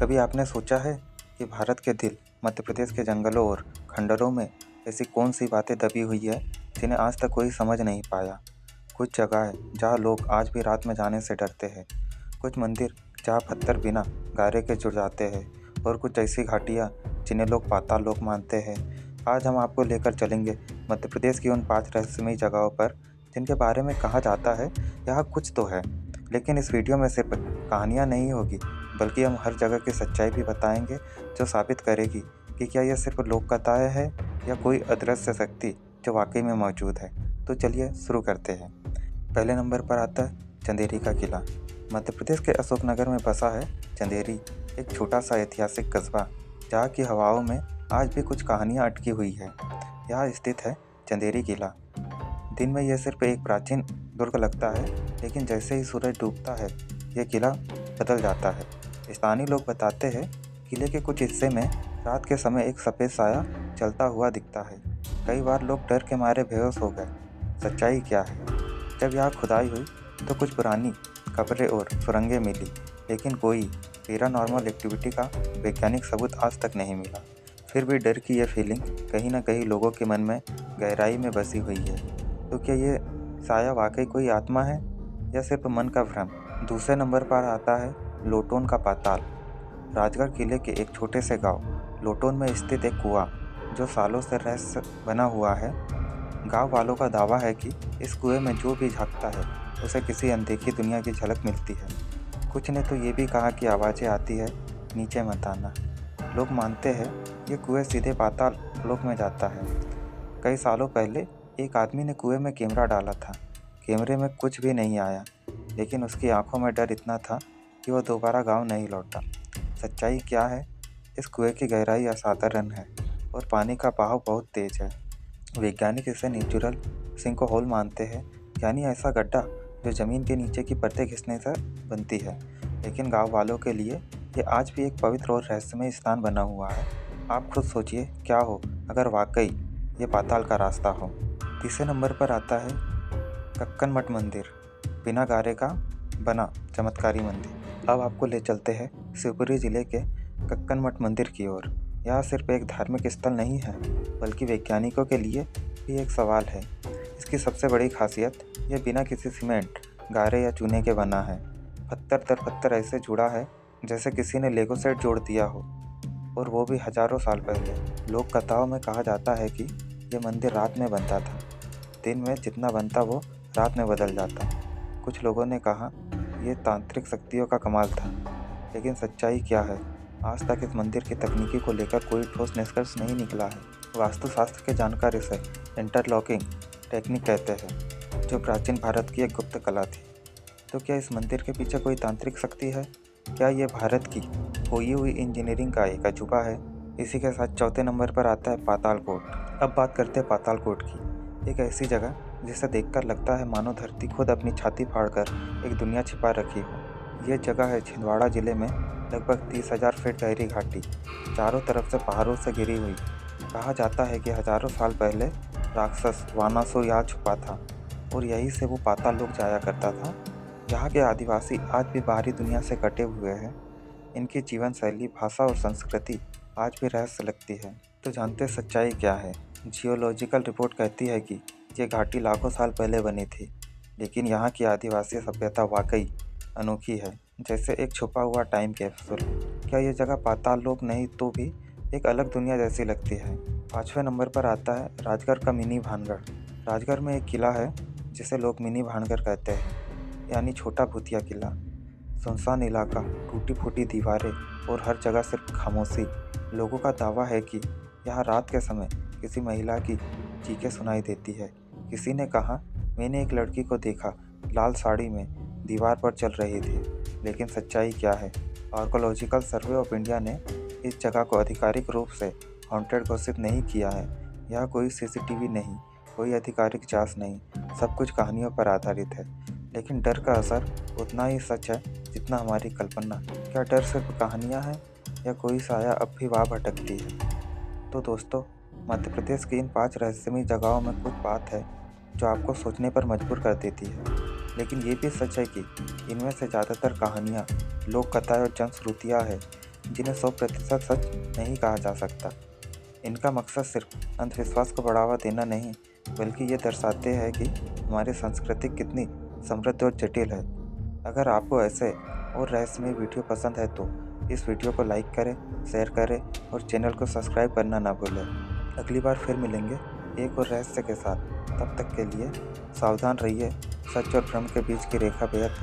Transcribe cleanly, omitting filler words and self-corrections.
कभी आपने सोचा है कि भारत के दिल मध्य प्रदेश के जंगलों और खंडरों में ऐसी कौन सी बातें दबी हुई है जिन्हें आज तक कोई समझ नहीं पाया। कुछ जगह है जहाँ लोग आज भी रात में जाने से डरते हैं, कुछ मंदिर जहाँ पत्थर बिना गारे के जुड़ जाते हैं, और कुछ ऐसी घाटियाँ जिन्हें लोग पाताल लोक मानते हैं। आज हम आपको लेकर चलेंगे मध्य प्रदेश की उन 5 रहस्यमयी जगहों पर जिनके बारे में कहा जाता है यहाँ कुछ तो है। लेकिन इस वीडियो में सिर्फ कहानियाँ नहीं होगी, बल्कि हम हर जगह की सच्चाई भी बताएंगे जो साबित करेगी कि क्या यह सिर्फ लोक कथाएं है या कोई अदृश्य शक्ति जो वाकई में मौजूद है। तो चलिए शुरू करते हैं। पहले नंबर पर आता है चंदेरी का किला। मध्य प्रदेश के अशोकनगर में बसा है चंदेरी, एक छोटा सा ऐतिहासिक कस्बा जहाँ की हवाओं में आज भी कुछ कहानियाँ अटकी हुई है। यहाँ स्थित है चंदेरी किला। दिन में यह सिर्फ एक प्राचीन दुर्ग लगता है, लेकिन जैसे ही सूरज डूबता है यह किला बदल जाता है। स्थानीय लोग बताते हैं किले के कुछ हिस्से में रात के समय एक सफ़ेद साया चलता हुआ दिखता है। कई बार लोग डर के मारे बेहोश हो गए। सच्चाई क्या है? जब यहाँ खुदाई हुई तो कुछ पुरानी कब्रें और सुरंगें मिली, लेकिन कोई पैरानॉर्मल एक्टिविटी का वैज्ञानिक सबूत आज तक नहीं मिला। फिर भी डर की यह फीलिंग कहीं ना कहीं लोगों के मन में गहराई में बसी हुई है। तो क्या ये साया वाकई कोई आत्मा है या सिर्फ मन का भ्रम? दूसरे नंबर पर आता है लोटोन का पाताल। राजगढ़ किले के एक छोटे से गांव लोटोन में स्थित एक कुआं जो सालों से रहस्य बना हुआ है। गांव वालों का दावा है कि इस कुएं में जो भी झांकता है उसे किसी अनदेखी दुनिया की झलक मिलती है। कुछ ने तो ये भी कहा कि आवाज़ें आती है, नीचे मत आना। लोग मानते हैं ये कुएं सीधे पाताल लोक में जाता है। कई सालों पहले एक आदमी ने कुएं में कैमरा डाला था। कैमरे में कुछ भी नहीं आया, लेकिन उसकी आंखों में डर इतना था कि वह दोबारा गांव नहीं लौटा। सच्चाई क्या है? इस कुएं की गहराई असाधारण है और पानी का बहाव बहुत तेज है। वैज्ञानिक इसे नेचुरल सिंकहोल मानते हैं, यानी ऐसा गड्ढा जो ज़मीन के नीचे की परतें घिसने से बनती है। लेकिन गांव वालों के लिए ये आज भी एक पवित्र और रहस्यमय स्थान बना हुआ है। आप खुद सोचिए, क्या हो अगर वाकई ये पाताल का रास्ता हो। तीसरे नंबर पर आता है कक्कन मठ मंदिर, बिना गारे का बना चमत्कारी मंदिर। अब आपको ले चलते हैं शिवपुरी जिले के कक्कन मठ मंदिर की ओर। यह सिर्फ एक धार्मिक स्थल नहीं है, बल्कि वैज्ञानिकों के लिए भी एक सवाल है। इसकी सबसे बड़ी खासियत यह बिना किसी सीमेंट, गारे या चूने के बना है। पत्थर दर पत्थर ऐसे जुड़ा है जैसे किसी ने लेगो सेट जोड़ दिया हो, और वो भी हजारों साल पहले। लोक कथाओं में कहा जाता है कि यह मंदिर रात में बनता था। दिन में जितना बनता वो रात में बदल जाता। कुछ लोगों ने कहा यह तांत्रिक शक्तियों का कमाल था, लेकिन सच्चाई क्या है? आज तक इस मंदिर की तकनीकी को लेकर कोई ठोस निष्कर्ष नहीं निकला है। वास्तुशास्त्र के जानकार इसे इंटरलॉकिंग टेक्निक कहते हैं, जो प्राचीन भारत की एक गुप्त कला थी। तो क्या इस मंदिर के पीछे कोई तांत्रिक शक्ति है? क्या ये भारत की खोई हुई इंजीनियरिंग का एक अजूबा है? इसी के साथ चौथे नंबर पर आता है पातालकोट। अब बात करते हैं पातालकोट की, एक ऐसी जगह जिसे देखकर लगता है मानो धरती खुद अपनी छाती फाड़कर एक दुनिया छिपा रखी हो। यह जगह है छिंदवाड़ा जिले में, लगभग 30,000 फीट गहरी घाटी, चारों तरफ से पहाड़ों से घिरी हुई। कहा जाता है कि हजारों साल पहले राक्षस वानासुर यहाँ छुपा था और यहीं से वो पाताल लोक जाया करता था। यहाँ के आदिवासी आज भी बाहरी दुनिया से कटे हुए हैं। इनकी जीवन शैली, भाषा और संस्कृति आज भी रहस्य लगती है। तो जानते सच्चाई क्या है? जियोलॉजिकल रिपोर्ट कहती है कि ये घाटी लाखों साल पहले बनी थी, लेकिन यहाँ की आदिवासी सभ्यता वाकई अनोखी है, जैसे एक छुपा हुआ टाइम कैप्सूल। क्या ये जगह पाताल लोक नहीं तो भी एक अलग दुनिया जैसी लगती है। पाँचवें नंबर पर आता है राजगढ़ का मिनी भानगढ़। राजगढ़ में एक किला है जिसे लोग मिनी भानगढ़ कहते हैं, यानी छोटा भूतिया किला। सुनसान इलाका, टूटी फूटी दीवारें और हर जगह सिर्फ खामोशी। लोगों का दावा है कि यहाँ रात के समय किसी महिला की चीखें सुनाई देती है। किसी ने कहा, मैंने एक लड़की को देखा, लाल साड़ी में दीवार पर चल रही थी। लेकिन सच्चाई क्या है? आर्कोलॉजिकल सर्वे ऑफ इंडिया ने इस जगह को आधिकारिक रूप से हॉन्टेड घोषित नहीं किया है। यहाँ कोई सीसीटीवी नहीं, कोई आधिकारिक जांच नहीं, सब कुछ कहानियों पर आधारित है। लेकिन डर का असर उतना ही सच है जितना हमारी कल्पना। क्या डर सिर्फ कहानियाँ हैं या कोई साया अब भी वहाँ भटकती है? तो दोस्तों, मध्य प्रदेश की इन 5 रहस्यमयी जगहों में कुछ बात है जो आपको सोचने पर मजबूर कर देती है। लेकिन ये भी सच है कि इनमें से ज़्यादातर कहानियाँ, लोक कथाएँ और जनश्रुतियाँ हैं जिन्हें 100% सच नहीं कहा जा सकता। इनका मकसद सिर्फ अंधविश्वास को बढ़ावा देना नहीं, बल्कि ये दर्शाते हैं कि हमारी संस्कृति कितनी समृद्ध और जटिल है। अगर आपको ऐसे और रहस्यमय वीडियो पसंद है तो इस वीडियो को लाइक करें, शेयर करें और चैनल को सब्सक्राइब करना ना भूलें। अगली बार फिर मिलेंगे एक और रहस्य के साथ। तब तक के लिए सावधान रहिए। सच और भ्रम के बीच की रेखा बेहद